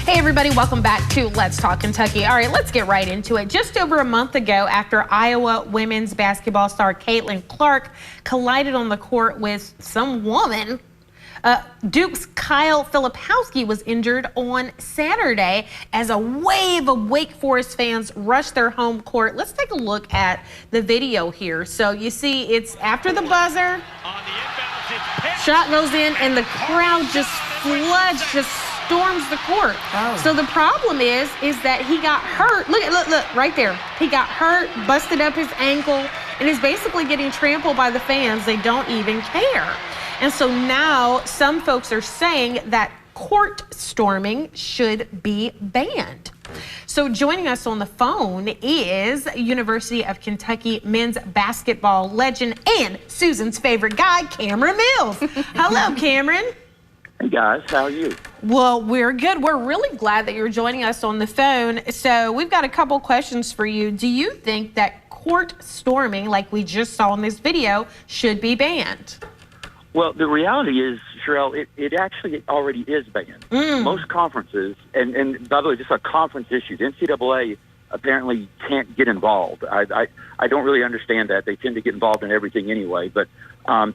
Hey everybody, welcome back to Let's Talk Kentucky. All right, let's get right into it. Just over a month ago, after Iowa women's basketball star Caitlin Clark collided on the court with some woman, Duke's Kyle Filipowski was injured on Saturday as a wave of Wake Forest fans rushed their home court. Let's take a look at the video here. So you see it's after the buzzer, shot goes in, and the crowd just floods, just storms the court. Oh. So the problem is that he got hurt. Look, right there. He got hurt, busted up his ankle, and is basically getting trampled by the fans. They don't even care. And so now some folks are saying that court storming should be banned. So joining us on the phone is University of Kentucky men's basketball legend and Susan's favorite guy, Cameron Mills. Hello, Cameron. Hey guys, how are you? Well, we're good. We're really glad that you're joining us on the phone. So we've got a couple questions for you. Do you think that court storming, like we just saw in this video, should be banned? Well, the reality is, Sherelle, it actually already is banned. Most conferences, and by the way, just a conference issue, the NCAA apparently can't get involved. I don't really understand that. They tend to get involved in everything anyway, but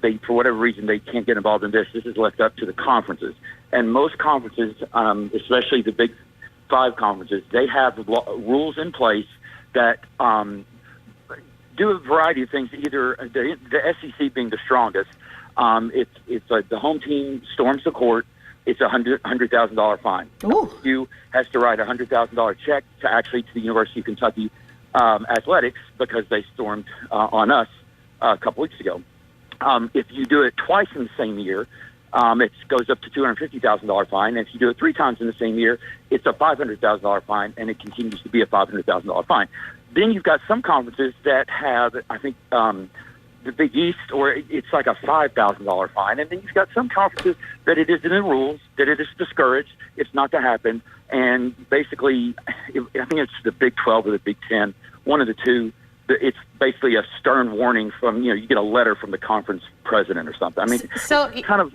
they, for whatever reason, they can't get involved in this. This is left up to the conferences. And most conferences, especially the Big Five conferences, they have rules in place that do a variety of things. Either the SEC being the strongest, it's like the home team storms the court, it's a $100,000 fine. You has to write a $100,000 check to the University of Kentucky athletics because they stormed on us a couple weeks ago. If you do it twice in the same year, it goes up to $250,000 fine. And if you do it 3 times in the same year, it's a $500,000 fine, and it continues to be a $500,000 fine. Then you've got some conferences that have, I think, the Big East, or it's like a $5,000 fine. And then you've got some conferences that it is in the rules, that it is discouraged, it's not to happen. And basically, I think it's the Big 12 or the Big 10, one of the two. It's basically a stern warning from, you get a letter from the conference president or something. I mean, so kind of.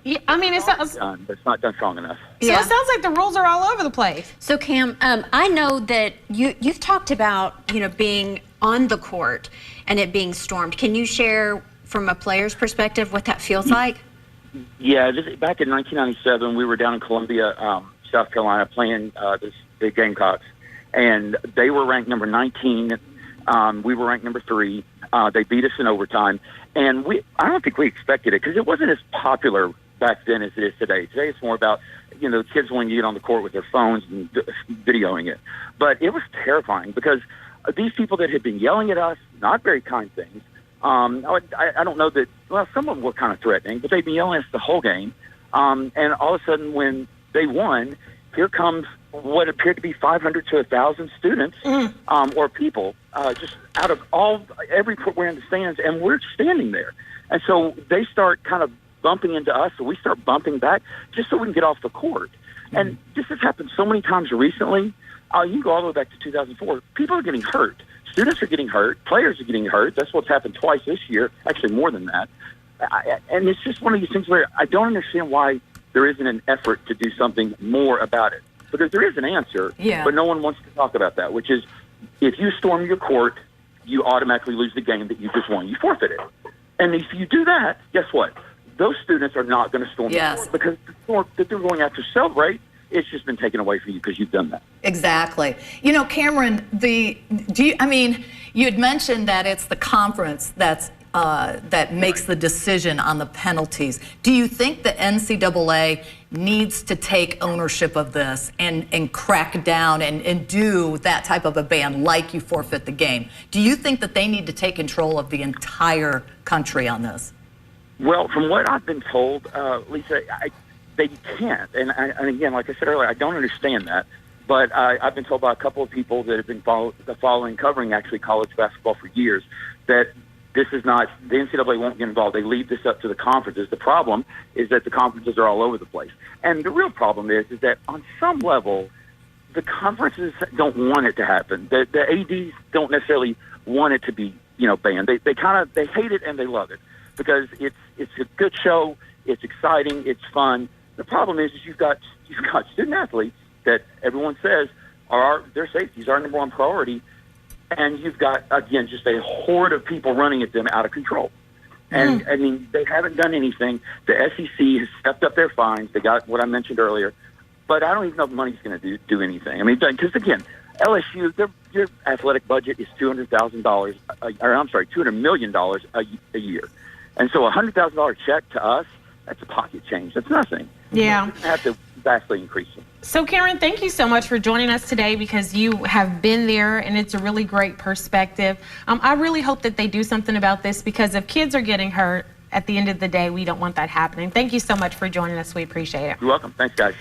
Yeah, I mean, it sounds done, but it's not done strong enough. So it sounds like the rules are all over the place. So Cam, I know that you've talked about being on the court and it being stormed. Can you share from a player's perspective what that feels like? Yeah, back in 1997, we were down in Columbia, South Carolina, playing the Gamecocks, and they were ranked number 19. We were ranked number 3. They beat us in overtime, and I don't think we expected it because it wasn't as popular back then as it is today. Today it's more about, kids wanting to get on the court with their phones and videoing it. But it was terrifying because these people that had been yelling at us, not very kind things, I don't know that, well, some of them were kind of threatening, but they'd been yelling at us the whole game. And all of a sudden when they won, here comes what appeared to be 500 to 1,000 students or people just out of everywhere in the stands, and we're standing there. And so they start kind of bumping into us, so we start bumping back just so we can get off the court. And this has happened so many times recently. You can go all the way back to 2004. People are getting hurt. Students are getting hurt. Players are getting hurt. That's what's happened twice this year, actually more than that. And it's just one of these things where I don't understand why there isn't an effort to do something more about it. Because there is an answer, but no one wants to talk about that, which is if you storm your court, you automatically lose the game that you just won. You forfeit it. And if you do that, guess what? Those students are not going to storm the court because the storm that they're going out to celebrate, it's just been taken away from you because you've done that. Exactly. Cameron, you had mentioned that it's the conference that makes the decision on the penalties. Do you think the NCAA needs to take ownership of this and crack down and do that type of a ban, like you forfeit the game? Do you think that they need to take control of the entire country on this? Well, from what I've been told, Lisa, they can't. And again, like I said earlier, I don't understand that. But I've been told by a couple of people that have been covering actually college basketball for years, that this is not, the NCAA won't get involved. They leave this up to the conferences. The problem is that the conferences are all over the place. And the real problem is that on some level, the conferences don't want it to happen. The ADs don't necessarily want it to be, banned. They hate it and they love it because it's a good show. It's exciting. It's fun. The problem is you've got student athletes that everyone says are their safety is our number one priority, and you've got, again, just a horde of people running at them out of control. And I mean, they haven't done anything. The SEC has stepped up their fines. They got what I mentioned earlier, but I don't even know if money's going to do anything. I mean, because again, LSU, their athletic budget is $200,000, or I'm sorry, $200 million a year, and so a $100,000 check to us, that's a pocket change. That's nothing. Yeah. We have to vastly increase it. So Karen, thank you so much for joining us today, because you have been there and it's a really great perspective. I really hope that they do something about this, because if kids are getting hurt, at the end of the day, we don't want that happening. Thank you so much for joining us. We appreciate it. You're welcome. Thanks, guys.